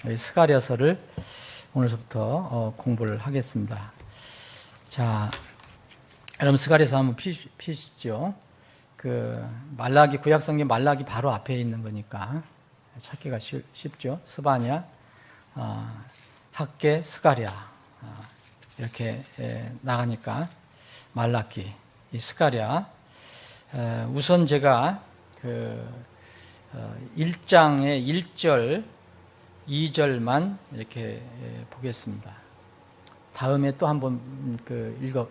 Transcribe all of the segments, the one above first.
스가랴서를 오늘부터 공부를 하겠습니다. 자, 여러분 스가랴서 한번 피십시오. 말라기, 구약성경 말라기 바로 앞에 있는 거니까 찾기가 쉽죠. 스바냐, 학개, 스가랴 이렇게 나가니까 말라기, 이 스가랴. 우선 제가 1장의 1절, 2절만 이렇게 보겠습니다. 다음에 또 한번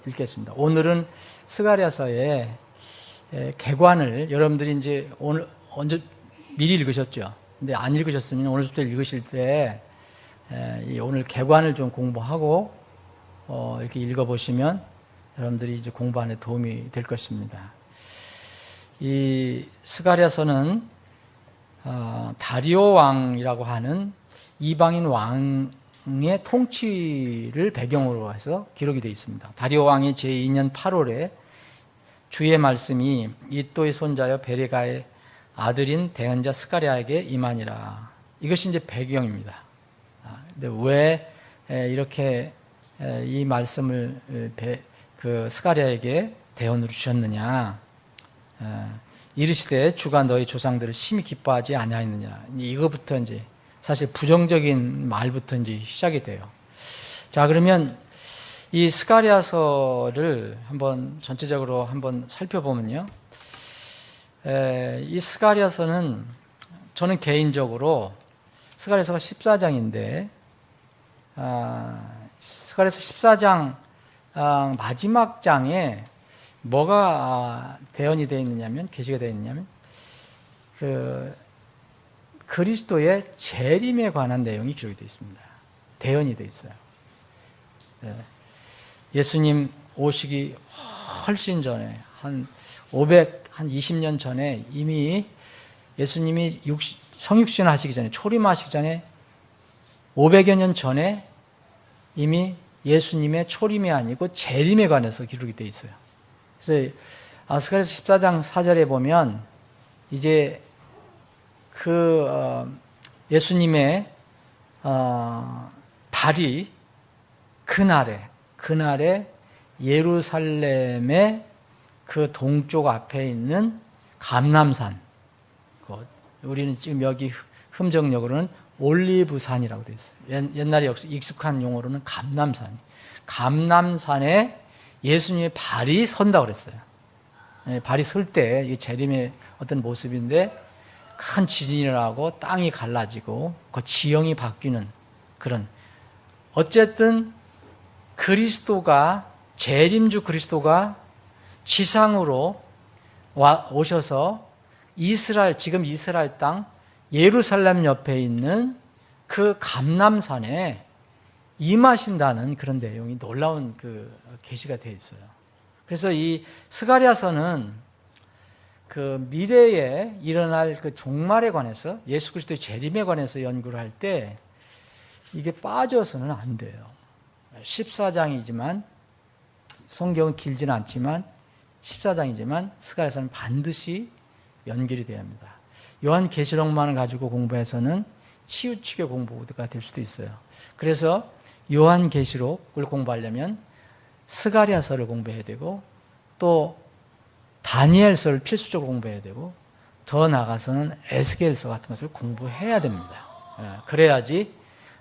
읽겠습니다. 오늘은 스가랴서의 개관을 여러분들이 이제 오늘 언제 미리 읽으셨죠? 근데 안 읽으셨으면 오늘부터 읽으실 때 오늘 개관을 좀 공부하고 이렇게 읽어보시면 여러분들이 이제 공부하는 데 도움이 될 것입니다. 이 스가랴서는 다리오 왕이라고 하는 이방인 왕의 통치를 배경으로 해서 기록이 되어 있습니다. 다리오 왕이 제2년 8월에 주의 말씀이 이또의 손자여 베레가의 아들인 대언자 스가랴에게 임하니라. 이것이 이제 배경입니다. 근데 왜 이렇게 이 말씀을 스가랴에게 대언으로 주셨느냐? 이르시되 주가 너희 조상들을 심히 기뻐하지 아니하였느냐. 이거부터 이제 사실 부정적인 말부터 이제 시작이 돼요. 자, 그러면 이 스가랴서를 한번 전체적으로 한번 살펴보면요. 이 스가랴서는 저는 개인적으로 스가랴서가 14장인데 스가랴서 14장 마지막 장에 뭐가 대언이 되어 있느냐면, 계시가 되어 있느냐면 그리스도의 재림에 관한 내용이 기록이 되어 있습니다. 대언이 되어 있어요. 예수님 오시기 훨씬 전에 한 20년 전에 이미 예수님이 성육신 하시기 전에, 초림하시기 전에 500여 년 전에 이미 예수님의 초림이 아니고 재림에 관해서 기록이 되어 있어요. 그래서 스가랴서 14장 4절에 보면 이제 예수님의 발이 그날에 예루살렘의 그 동쪽 앞에 있는 감람산, 우리는 지금 여기 흠정역으로는 올리브산이라고 되어 있어요. 옛날에 역시 익숙한 용어로는 감람산에 예수님의 발이 선다고 그랬어요. 발이 설 때 이 재림의 어떤 모습인데 큰 지진이 나고 땅이 갈라지고 그 지형이 바뀌는 그런, 어쨌든 재림주 그리스도가 지상으로 오셔서 지금 이스라엘 땅 예루살렘 옆에 있는 그 감람산에 임하신다는 그런 내용이 놀라운 계시가 되어 있어요. 그래서 이 스가랴서는 미래에 일어날 종말에 관해서, 예수 그리스도의 재림에 관해서 연구를 할 때 이게 빠져서는 안 돼요. 14장이지만 성경은 길지는 않지만 14장이지만 스가랴서는 반드시 연결이 되어야 합니다. 요한계시록만을 가지고 공부해서는 치우치게 공부가 될 수도 있어요. 그래서 요한계시록을 공부하려면 스가랴서를 공부해야 되고, 또 다니엘서를 필수적으로 공부해야 되고, 더 나아가서는 에스겔서 같은 것을 공부해야 됩니다. 그래야지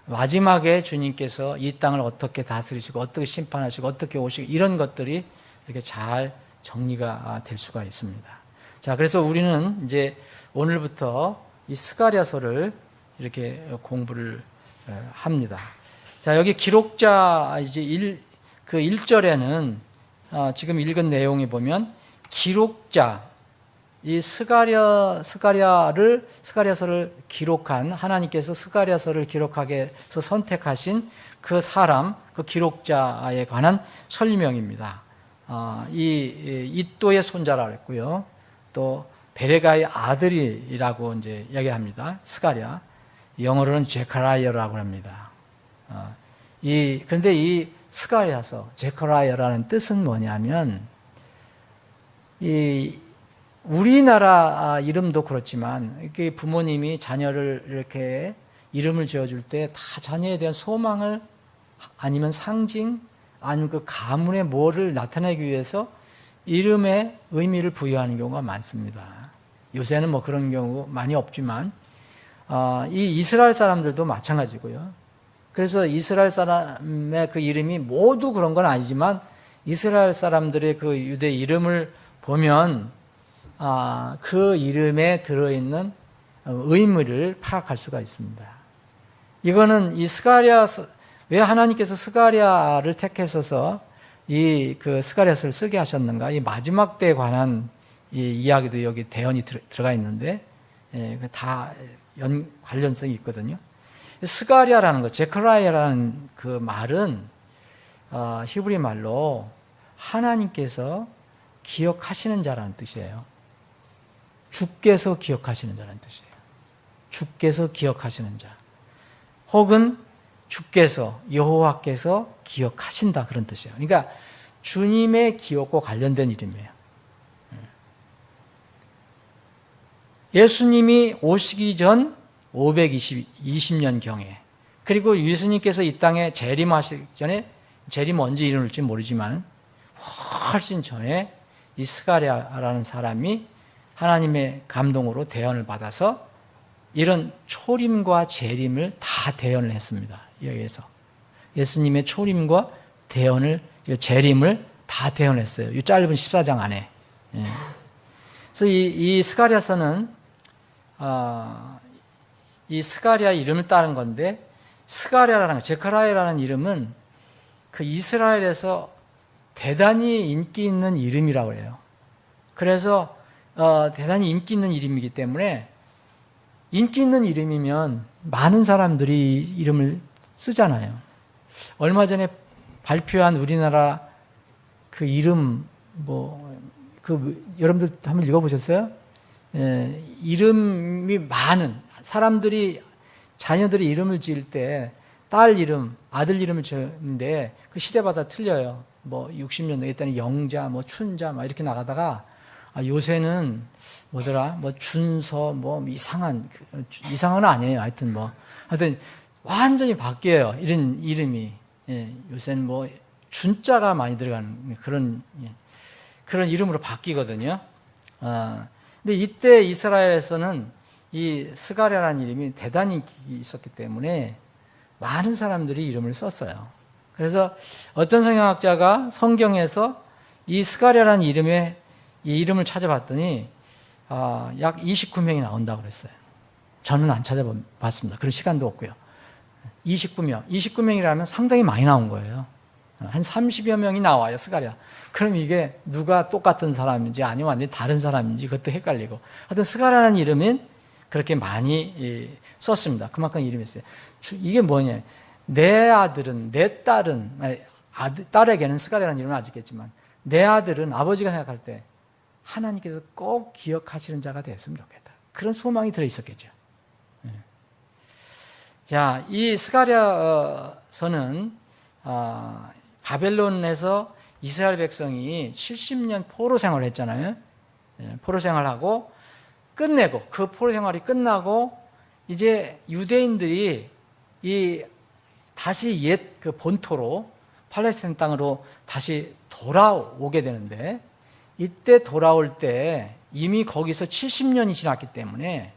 마지막에 주님께서 이 땅을 어떻게 다스리시고 어떻게 심판하시고 어떻게 오시고 이런 것들이 이렇게 잘 정리가 될 수가 있습니다. 자, 그래서 우리는 이제 오늘부터 이 스가랴서를 이렇게 공부를 합니다. 자, 여기 기록자 이제 1절에는 지금 읽은 내용에 보면 기록자, 이 스가랴서를 기록한, 하나님께서 스가랴서를 기록하게 해서 선택하신 그 사람, 그 기록자에 관한 설명입니다. 이또의 손자라고 했고요. 또 베레가의 아들이라고 이제 이야기합니다. 스가랴. 영어로는 제카라이어라고 합니다. 그런데 이 스가랴서, 제카라이어라는 뜻은 뭐냐면, 우리나라 이름도 그렇지만, 부모님이 자녀를 이렇게 이름을 지어줄 때 다 자녀에 대한 소망을 아니면 상징 아니면 그 가문의 뭐를 나타내기 위해서 이름에 의미를 부여하는 경우가 많습니다. 요새는 뭐 그런 경우 많이 없지만 이 이스라엘 사람들도 마찬가지고요. 그래서 이스라엘 사람의 그 이름이 모두 그런 건 아니지만 이스라엘 사람들의 그 유대 이름을 보면 그 이름에 들어있는 의미를 파악할 수가 있습니다. 이거는 이 스가랴, 왜 하나님께서 스가랴를 택하셔서 이 그 스가랴서를 쓰게 하셨는가? 이 마지막 때에 관한 이 이야기도 여기 대언이 들어가 있는데 다 관련성이 있거든요. 스가랴라는 것, 제커라이아라는 그 말은 히브리 말로 하나님께서 기억하시는 자라는 뜻이에요. 주께서 기억하시는 자라는 뜻이에요. 주께서 기억하시는 자. 혹은 주께서, 여호와께서 기억하신다, 그런 뜻이에요. 그러니까 주님의 기억과 관련된 이름이에요. 예수님이 오시기 전 520년경에, 그리고 예수님께서 이 땅에 재림하시기 전에, 재림 언제 이룰지 모르지만 훨씬 전에 이 스가랴라는 사람이 하나님의 감동으로 대언을 받아서 이런 초림과 재림을 다 대언을 했습니다. 여기에서 예수님의 초림과 대언을, 재림을 다 대언했어요. 이 짧은 14장 안에. 그래서 이 스가랴서는 이 스가랴 이름을 따른 건데, 스가랴라는 제카라야라는 이름은 그 이스라엘에서 대단히 인기 있는 이름이라고 해요. 그래서 대단히 인기 있는 이름이기 때문에, 인기 있는 이름이면 많은 사람들이 이름을 쓰잖아요. 얼마 전에 발표한 우리나라 그 이름, 여러분들 한번 읽어보셨어요? 이름이 많은 사람들이, 자녀들이 이름을 지을 때 딸 이름, 아들 이름을 지었는데 그 시대마다 틀려요. 60년대 했더니 영자, 춘자 이렇게 나가다가 요새는 준서, 이상한 아니에요. 하여튼 완전히 바뀌어요. 이런 이름이. 요새는 준자가 많이 들어가는 그런 이름으로 바뀌거든요. 근데 이때 이스라엘에서는 이 스가랴라는 이름이 대단히 인기 있었기 때문에 많은 사람들이 이름을 썼어요. 그래서 어떤 성경학자가 성경에서 이 스가랴라는 이름의 이 이름을 찾아봤더니 약 29명이 나온다고 그랬어요. 저는 안 찾아봤습니다. 그런 시간도 없고요. 29명이라면 상당히 많이 나온 거예요. 한 30여 명이 나와요, 스가랴. 그럼 이게 누가 똑같은 사람인지 아니면 완전히 다른 사람인지 그것도 헷갈리고. 하여튼 스가랴라는 이름은 그렇게 많이 썼습니다. 그만큼 이름이 있어요. 이게 뭐냐? 내 아들은, 내 딸은, 딸에게는 스가랴라는 이름은 아직겠지만, 내 아들은 아버지가 생각할 때 하나님께서 꼭 기억하시는 자가 됐으면 좋겠다. 그런 소망이 들어있었겠죠. 자, 이 스가랴서는 바벨론에서 이스라엘 백성이 70년 포로 생활을 했잖아요. 포로 생활하고 끝내고, 그 포로 생활이 끝나고 이제 유대인들이 다시 옛 그 본토로, 팔레스타인 땅으로 다시 돌아오게 되는데, 이때 돌아올 때 이미 거기서 70년이 지났기 때문에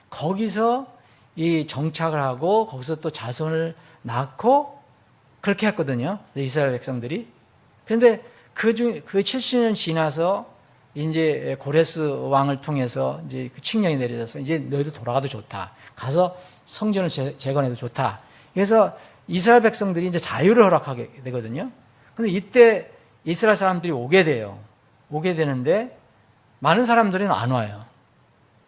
거기서 이 정착을 하고 거기서 또 자손을 낳고 그렇게 했거든요. 이스라엘 백성들이. 그런데 그 70년 지나서 이제 고레스 왕을 통해서 이제 그 칙령이 내려져서 이제 너희들 돌아가도 좋다. 가서 성전을 재건해도 좋다. 그래서 이스라엘 백성들이 이제 자유를 허락하게 되거든요. 근데 이때 이스라엘 사람들이 오게 돼요. 오게 되는데 많은 사람들은 안 와요.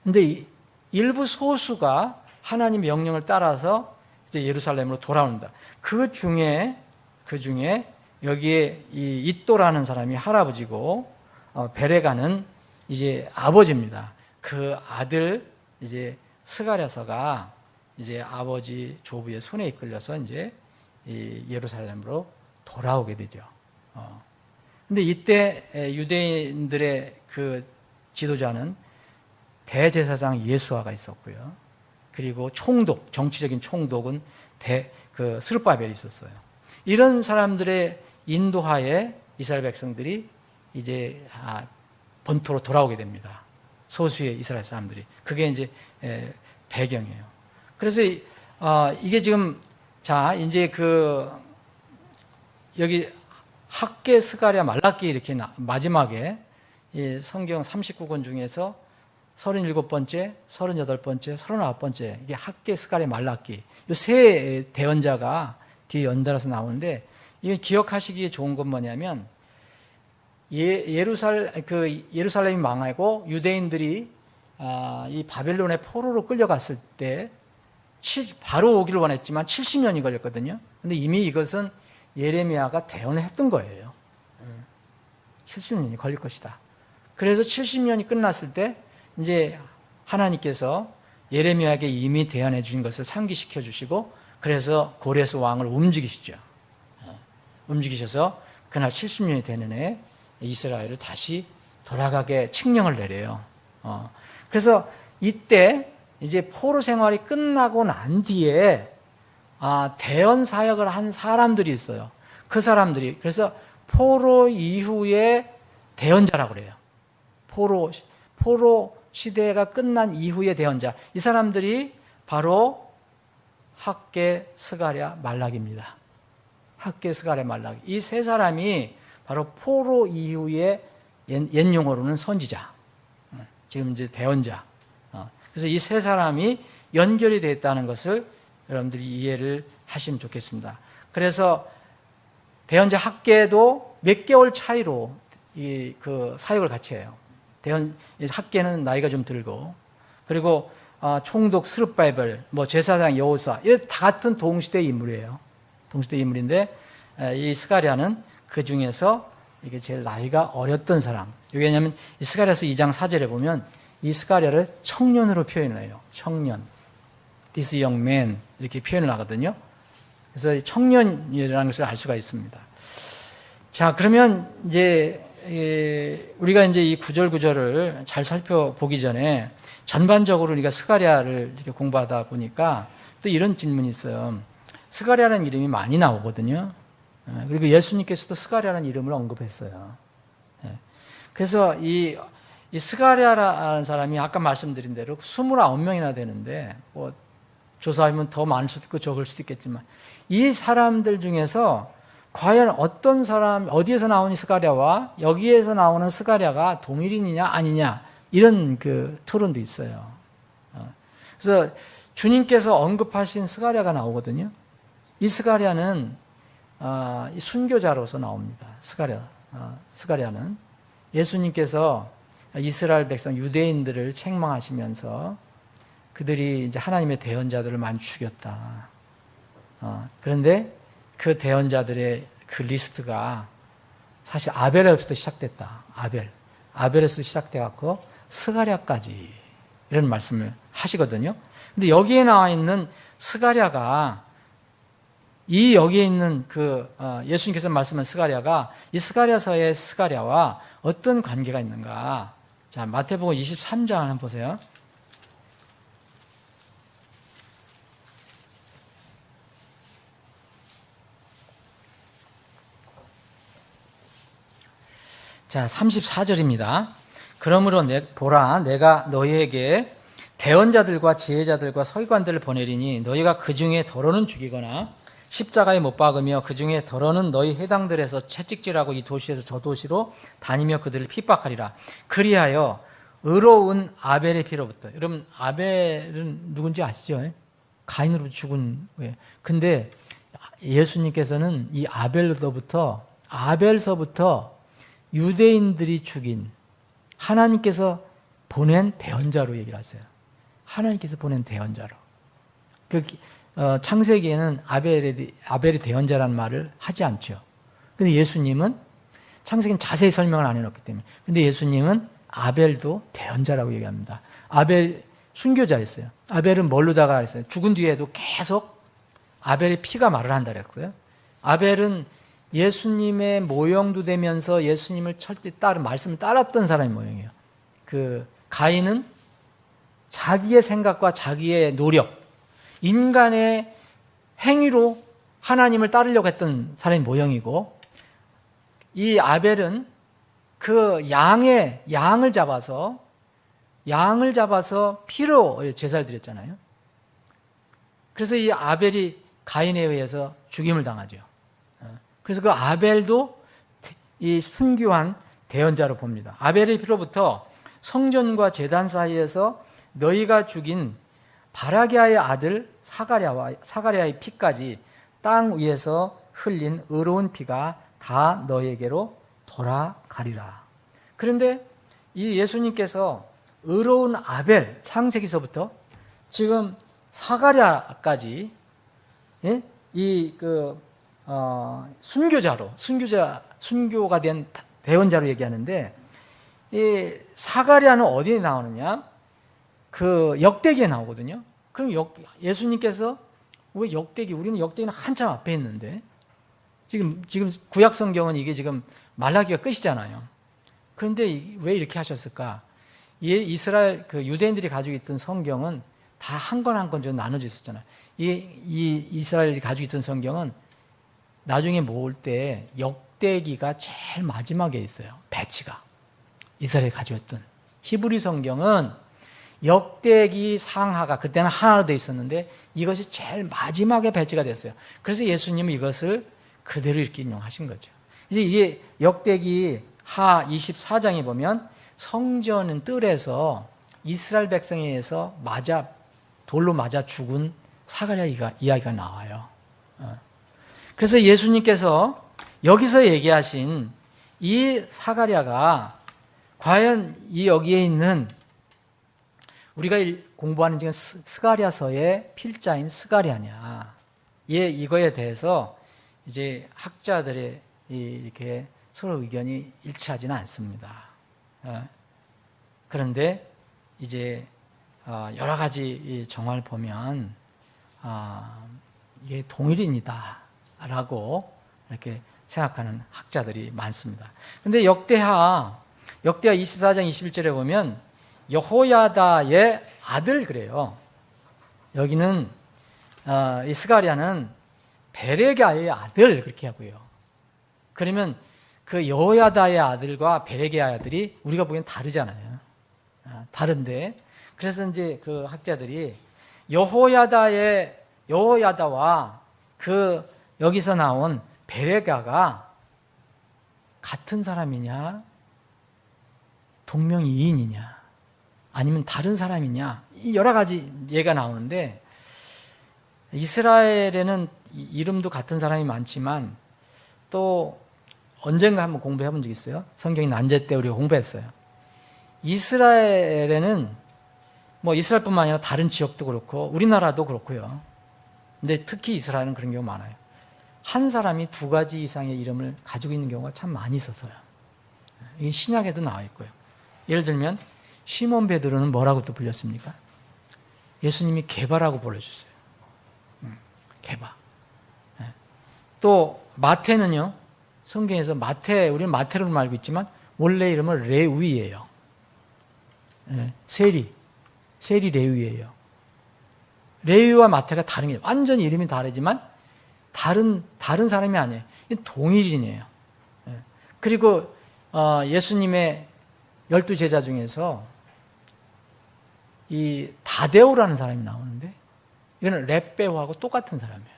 근데 일부 소수가 하나님 명령을 따라서 이제 예루살렘으로 돌아온다. 그 중에 여기에 이 이또라는 사람이 할아버지고 베레가는 이제 아버지입니다. 그 아들 이제 스가랴서가 이제 아버지 조부의 손에 이끌려서 이제 이 예루살렘으로 돌아오게 되죠. 근데 이때 유대인들의 그 지도자는 대제사장 예수아가 있었고요. 그리고 총독, 정치적인 총독은 스룹바벨이 있었어요. 이런 사람들의 인도하에 이스라엘 백성들이 이제 본토로 돌아오게 됩니다. 소수의 이스라엘 사람들이. 그게 이제 배경이에요. 그래서 이게 지금 이제 여기 학개, 스가랴, 말라기 이렇게 마지막에 이 성경 39권 중에서 37번째, 38번째, 39번째 이게 학개, 스가랴, 말라기 이 세 대언자가 뒤에 연달아서 나오는데 이건 기억하시기에 좋은 건 뭐냐면 예루살렘이 망하고 유대인들이 이 바벨론의 포로로 끌려갔을 때 바로 오기를 원했지만 70년이 걸렸거든요. 근데 이미 이것은 예레미야가 대언을 했던 거예요. 70년이 걸릴 것이다. 그래서 70년이 끝났을 때 이제 하나님께서 예레미야에게 이미 대언해 주신 것을 상기시켜 주시고 그래서 고레스 왕을 움직이시죠. 움직이셔서 그날 70년이 되는 해에 이스라엘을 다시 돌아가게 칙령을 내려요. 그래서 이때 이제 포로 생활이 끝나고 난 뒤에 대언 사역을 한 사람들이 있어요. 그 사람들이 그래서 포로 이후에 대언자라고 그래요. 포로 시대가 끝난 이후의 대언자. 이 사람들이 바로 학개, 스가랴, 말라기입니다. 학개, 스가랴, 말라기. 이 세 사람이 바로 포로 이후의 옛 용어로는 선지자. 지금 이제 대언자. 그래서 이 세 사람이 연결이 되어 있다는 것을 여러분들이 이해를 하시면 좋겠습니다. 그래서 대언자 학개도 몇 개월 차이로 그 사역을 같이 해요. 학개는 나이가 좀 들고, 그리고 총독 스룹바벨, 제사장 여호사, 이게 다 같은 동시대 인물이에요. 동시대 인물인데 이 스가랴는 그 중에서 이게 제일 나이가 어렸던 사람. 왜냐하면 이 스가랴서 2장 4절에 보면 이 스가랴를 청년으로 표현을 해요. 청년, this young man 이렇게 표현을 하거든요. 그래서 청년이라는 것을 알 수가 있습니다. 자, 그러면 이제 우리가 이제 이 구절구절을 잘 살펴보기 전에 전반적으로 우리가 스가랴를 이렇게 공부하다 보니까 또 이런 질문이 있어요. 스가랴라는 이름이 많이 나오거든요. 그리고 예수님께서도 스가랴라는 이름을 언급했어요. 그래서 이 스가랴라는 사람이 아까 말씀드린 대로 29명이나 되는데 조사하면 더 많을 수도 있고 적을 수도 있겠지만 이 사람들 중에서 과연 어떤 사람, 어디에서 나온 스가랴와 여기에서 나오는 스가랴가 동일인이냐 아니냐 이런 토론도 있어요. 그래서 주님께서 언급하신 스가랴가 나오거든요. 이 스가랴는 순교자로서 나옵니다. 스가랴는 예수님께서 이스라엘 백성 유대인들을 책망하시면서 그들이 이제 하나님의 대언자들을 많이 죽였다. 그런데 그 대언자들의 그 리스트가 사실 아벨에서부터 시작됐다. 아벨에서 시작돼갖고 스가랴까지 이런 말씀을 하시거든요. 근데 여기에 나와 있는 스가랴가 여기에 있는 예수님께서 말씀한 스가랴가 이 스가랴서의 스가랴와 어떤 관계가 있는가? 자, 마태복음 23장 한번 보세요. 자, 34절입니다. 그러므로 보라, 내가 너희에게 대언자들과 지혜자들과 서기관들을 보내리니 너희가 그 중에 더러는 죽이거나 십자가에 못 박으며 그 중에 더러는 너희 회당들에서 채찍질하고 이 도시에서 저 도시로 다니며 그들을 핍박하리라. 그리하여 의로운 아벨의 피로부터. 여러분, 아벨은 누군지 아시죠? 가인으로부터 죽은 거예요. 근데 예수님께서는 이 아벨서부터 유대인들이 죽인 하나님께서 보낸 대언자로 얘기를 하세요. 하나님께서 보낸 대언자로. 창세기에는 아벨이 대언자라는 말을 하지 않죠. 근데 예수님은 창세기는 자세히 설명을 안 해놓기 때문에. 근데 예수님은 아벨도 대언자라고 얘기합니다. 아벨 순교자였어요. 아벨은 뭘로다가 했어요? 죽은 뒤에도 계속 아벨의 피가 말을 한다 그랬고요. 아벨은 예수님의 모형도 되면서 예수님을 철저히 말씀을 따랐던 사람의 모형이에요. 가인은 자기의 생각과 자기의 노력, 인간의 행위로 하나님을 따르려고 했던 사람의 모형이고, 이 아벨은 그 양을 잡아서 피로 제사를 드렸잖아요. 그래서 이 아벨이 가인에 의해서 죽임을 당하죠. 그래서 그 아벨도 이 순교한 대언자로 봅니다. 아벨의 피로부터 성전과 제단 사이에서 너희가 죽인 바라기아의 아들 사가랴의 피까지 땅 위에서 흘린 의로운 피가 다 너희에게로 돌아가리라. 그런데 이 예수님께서 의로운 아벨, 창세기서부터 지금 사가랴까지, 예? 순교가 된 대언자로 얘기하는데, 이 사가랴는 어디에 나오느냐? 그 역대기에 나오거든요. 그럼 예수님께서 왜 우리는 역대기는 한참 앞에 있는데, 지금 구약 성경은 이게 지금 말라기가 끝이잖아요. 그런데 왜 이렇게 하셨을까? 이스라엘 그 유대인들이 가지고 있던 성경은 다 한 권 한 권 좀 나눠져 있었잖아요. 이 이스라엘이 가지고 있던 성경은 나중에 모을 때 역대기가 제일 마지막에 있어요. 배치가. 이스라엘이 가지고 있던. 히브리 성경은 역대기 상하가 그때는 하나로 되어 있었는데 이것이 제일 마지막에 배치가 됐어요. 그래서 예수님은 이것을 그대로 이렇게 인용하신 거죠. 이제 이게 역대기 하 24장에 보면 성전 뜰에서 이스라엘 백성에 의해서 돌로 맞아 죽은 사가랴 이야기가 나와요. 그래서 예수님께서 여기서 얘기하신 이 사가랴가 과연 여기에 있는 우리가 공부하는 지금 스가랴서의 필자인 스가랴냐, 이거에 대해서 이제 학자들의 이렇게 서로 의견이 일치하지는 않습니다. 그런데 이제 여러 가지 정황을 보면 이게 동일인이다라고 이렇게 생각하는 학자들이 많습니다. 그런데 역대하 24장 21절에 보면 여호야다의 아들 그래요. 여기는 이 스가랴는 베레기야의 아들 그렇게 하고요. 그러면 그 여호야다의 아들과 베레기야의 아들이 우리가 보기엔 다르잖아요. 다른데 그래서 이제 그 학자들이 여호야다와 그 여기서 나온 베레기야가 같은 사람이냐, 동명이인이냐, 아니면 다른 사람이냐, 여러 가지 예가 나오는데 이스라엘에는 이름도 같은 사람이 많지만 또 언젠가 한번 공부해 본 적 있어요. 성경이 난제 때 우리가 공부했어요. 이스라엘에는 뭐 이스라엘뿐만 아니라 다른 지역도 그렇고 우리나라도 그렇고요. 근데 특히 이스라엘은 그런 경우가 많아요. 한 사람이 두 가지 이상의 이름을 가지고 있는 경우가 참 많이 있어서요. 이게 신약에도 나와 있고요. 예를 들면 시몬 베드로는 뭐라고 또 불렸습니까? 예수님이 게바라고 불러주세요. 게바. 또 마태는요. 성경에서 우리는 마태로 알고 있지만 원래 이름은 레위예요. 세리 레위예요. 레위와 마태가 다른 게 완전히 이름이 다르지만 다른 사람이 아니에요. 동일인이에요. 그리고 예수님의 12제자 중에서 이 다데오라는 사람이 나오는데 이거는 렙배오하고 똑같은 사람이에요.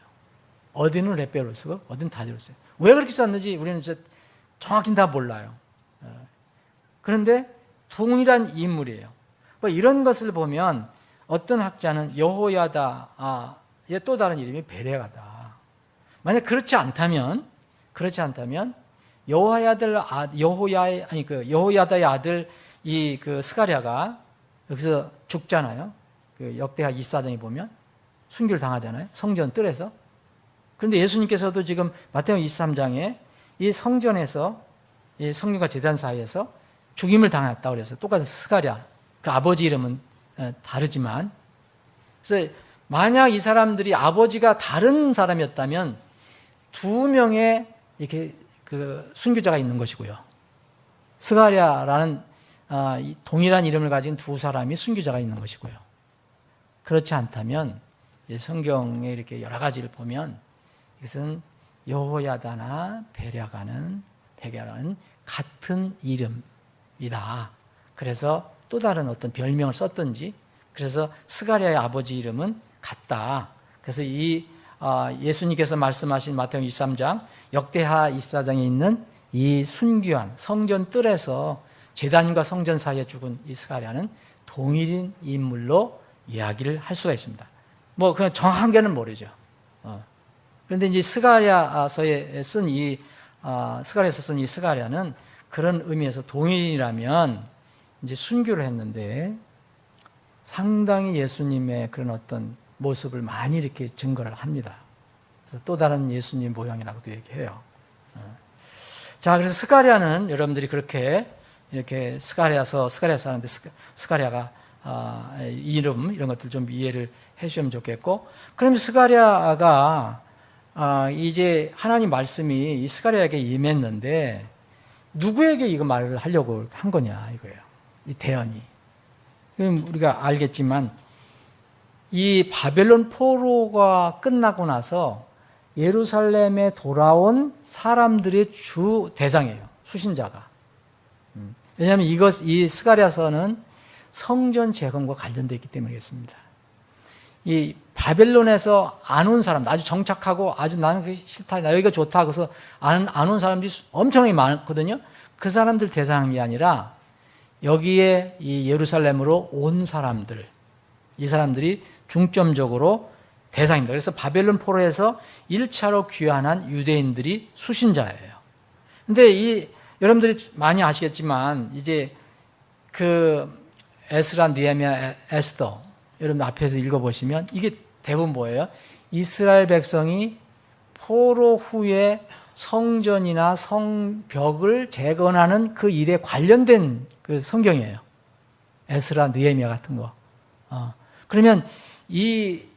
어디는 렙배오를 쓰고 어디는 다데오를 써요. 왜 그렇게 썼는지 우리는 정확히는 다 몰라요. 그런데 동일한 인물이에요. 뭐 이런 것을 보면 어떤 학자는 여호야다의 또 다른 이름이 베레가다. 만약 그렇지 않다면 여호야다의 아들 그 스가랴가 여기서 죽잖아요. 그 역대하 24장에 보면 순교를 당하잖아요. 성전 뜰에서. 그런데 예수님께서도 지금 마태복음 23장에 이 성전에서 이 성전과 제단 사이에서 죽임을 당했다고 그래서 똑같은 스가랴, 그 아버지 이름은 다르지만, 그래서 만약 이 사람들이 아버지가 다른 사람이었다면 두 명의 이렇게 그 순교자가 있는 것이고요. 스가랴라는 동일한 이름을 가진 두 사람이 순교자가 있는 것이고요. 그렇지 않다면 성경에 이렇게 여러 가지를 보면 이것은 여호야다나 베랴가는 같은 이름이다. 그래서 또 다른 어떤 별명을 썼든지, 그래서 스가랴의 아버지 이름은 같다. 그래서 이 예수님께서 말씀하신 마태복음 23장, 역대하 24장에 있는 이 순교한 성전 뜰에서 제단과 성전 사이에 죽은 이 스가랴는 동일인 인물로 이야기를 할 수가 있습니다. 뭐 그냥 정확한 게는 모르죠. 그런데 이제 스가랴에서 쓴 이 스가랴는 그런 의미에서 동일이라면 이제 순교를 했는데 상당히 예수님의 그런 어떤 모습을 많이 이렇게 증거를 합니다. 그래서 또 다른 예수님 모형이라고도 얘기해요. 자, 그래서 스가랴는 여러분들이 그렇게 이렇게 스가랴서 하는데 스가랴가 이름 이런 것들 좀 이해를 해주시면 좋겠고, 그럼 스가랴가 이제 하나님 말씀이 이 스가랴에게 임했는데 누구에게 이거 말을 하려고 한 거냐 이거예요. 이 대언이. 그럼 우리가 알겠지만 이 바벨론 포로가 끝나고 나서 예루살렘에 돌아온 사람들의 주 대상이에요. 수신자가. 왜냐하면 이 스가랴서는 성전 재건과 관련되어 있기 때문이겠습니다. 이 바벨론에서 안 온 사람, 아주 정착하고 아주 나는 그게 싫다, 나 여기가 좋다, 그래서 안 온 사람들이 엄청나게 많거든요. 그 사람들 대상이 아니라 여기에 이 예루살렘으로 온 사람들, 이 사람들이 중점적으로 대상입니다. 그래서 바벨론 포로에서 1차로 귀환한 유대인들이 수신자예요. 근데 여러분들이 많이 아시겠지만 이제 그 에스라, 느헤미야, 에스더 여러분 앞에서 읽어보시면 이게 대부분 뭐예요? 이스라엘 백성이 포로 후에 성전이나 성벽을 재건하는 그 일에 관련된 그 성경이에요. 에스라, 느헤미야 같은 거. 그러면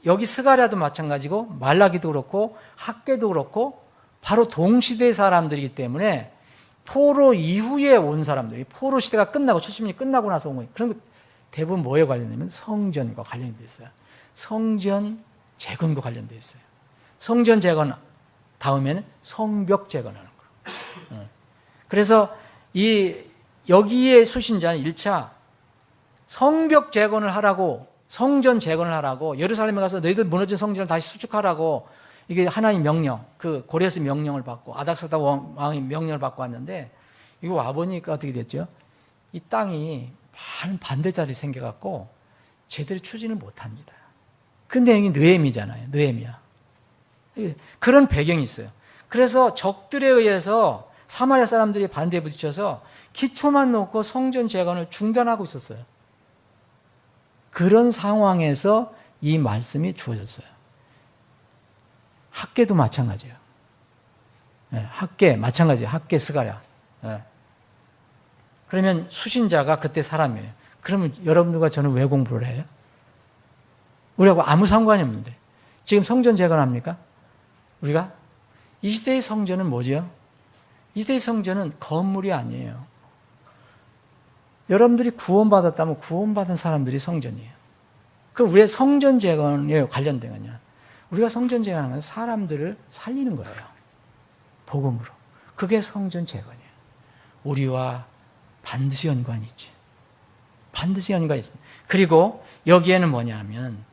여기 스가랴도 마찬가지고 말라기도 그렇고 학개도 그렇고 바로 동시대 사람들이기 때문에 포로 이후에 온 사람들이 포로 시대가 끝나고 70년이 끝나고 나서 온 거예요. 그런 거 대부분 뭐에 관련되면 성전과 관련되어 있어요. 성전 재건과 관련되어 있어요. 성전 재건 다음에는 성벽 재건하는 거예요. 그래서 여기에 수신자는 1차 성벽 재건을 하라고, 성전 재건을 하라고, 예루살렘에 가서 너희들 무너진 성전을 다시 수축하라고, 이게 하나님 명령, 그 고레스 명령을 받고 아닥사다 왕의 명령을 받고 왔는데 이거 와보니까 어떻게 됐죠? 이 땅이 많은 반대자리 생겨갖고 제대로 추진을 못합니다. 근데 여기 느헤미잖아요. 느헤미야. 그런 배경이 있어요. 그래서 적들에 의해서 사마리아 사람들이 반대에 부딪혀서 기초만 놓고 성전 재건을 중단하고 있었어요. 그런 상황에서 이 말씀이 주어졌어요. 학개도 마찬가지예요. 학개 마찬가지예요. 학개 스가랴. 그러면 수신자가 그때 사람이에요. 그러면 여러분들과 저는 왜 공부를 해요? 우리하고 아무 상관이 없는데. 지금 성전 재건합니까? 우리가? 이 시대의 성전은 뭐죠? 이 시대의 성전은 건물이 아니에요. 여러분들이 구원받았다면 구원받은 사람들이 성전이에요. 그럼 왜 성전 재건에 관련된 거냐? 우리가 성전 재건하는 건 사람들을 살리는 거예요. 복음으로. 그게 성전 재건이에요. 우리와 반드시 연관이 있지. 반드시 연관이 있습니다. 그리고 여기에는 뭐냐면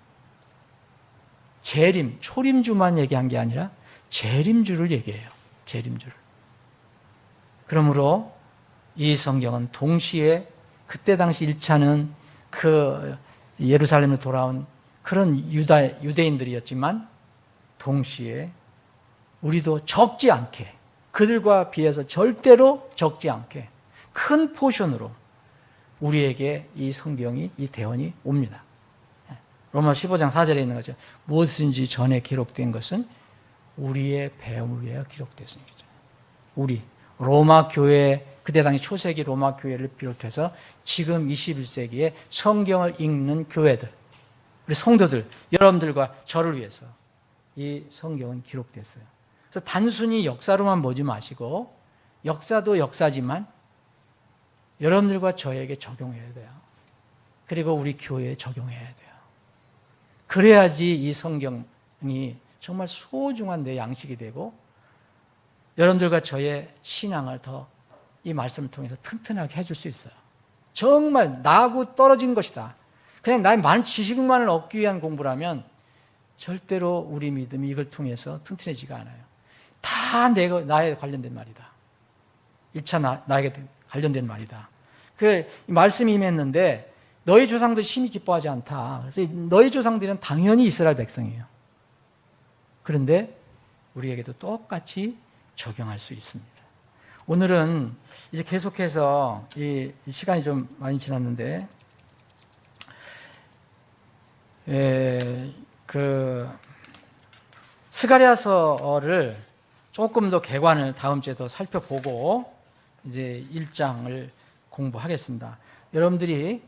재림, 초림주만 얘기한 게 아니라 재림주를 얘기해요. 재림주를. 그러므로 이 성경은 동시에 그때 당시 1차는 그 예루살렘으로 돌아온 그런 유대인들이었지만 동시에 우리도 적지 않게, 그들과 비해서 절대로 적지 않게 큰 포션으로 우리에게 이 성경이, 이 대언이 옵니다. 로마서 15장 4절에 있는 거죠. 무엇인지 전에 기록된 것은 우리의 배움을 위하여 기록됐습니다. 우리 로마 교회, 그때 당시 초세기 로마 교회를 비롯해서 지금 21세기에 성경을 읽는 교회들, 우리 성도들, 여러분들과 저를 위해서 이 성경은 기록됐어요. 그래서 단순히 역사로만 보지 마시고, 역사도 역사지만 여러분들과 저에게 적용해야 돼요. 그리고 우리 교회에 적용해야 돼요. 그래야지 이 성경이 정말 소중한 내 양식이 되고 여러분들과 저의 신앙을 더 이 말씀을 통해서 튼튼하게 해줄 수 있어요. 정말 나하고 떨어진 것이다. 그냥 나의 많은 지식만을 얻기 위한 공부라면 절대로 우리 믿음이 이걸 통해서 튼튼해지가 않아요. 다 나에 관련된 말이다. 1차 나에게 관련된 말이다. 그 말씀이 임했는데 너희 조상들 심히 기뻐하지 않다. 그래서 너희 조상들은 당연히 이스라엘 백성이에요. 그런데 우리에게도 똑같이 적용할 수 있습니다. 오늘은 이제 계속해서 이 시간이 좀 많이 지났는데 그 스가랴서를 조금 더 개관을 다음 주에 더 살펴보고 이제 1장을 공부하겠습니다. 여러분들이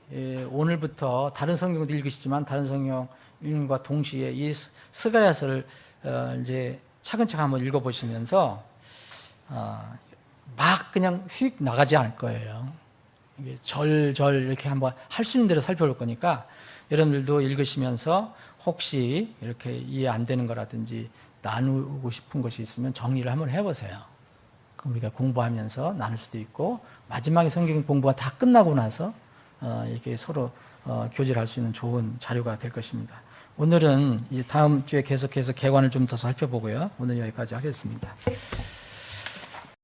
오늘부터 다른 성경도 읽으시지만 다른 성경 읽음과 동시에 이 스가랴서를 이제 차근차근 한번 읽어보시면서 막 그냥 휙 나가지 않을 거예요. 이게 절절 이렇게 한번 할 수 있는 대로 살펴볼 거니까 여러분들도 읽으시면서 혹시 이렇게 이해 안 되는 거라든지 나누고 싶은 것이 있으면 정리를 한번 해보세요. 그럼 우리가 공부하면서 나눌 수도 있고 마지막에 성경 공부가 다 끝나고 나서 이렇게 서로 교제를 할 수 있는 좋은 자료가 될 것입니다. 오늘은 이제 다음 주에 계속해서 개관을 좀 더 살펴보고요. 오늘 여기까지 하겠습니다.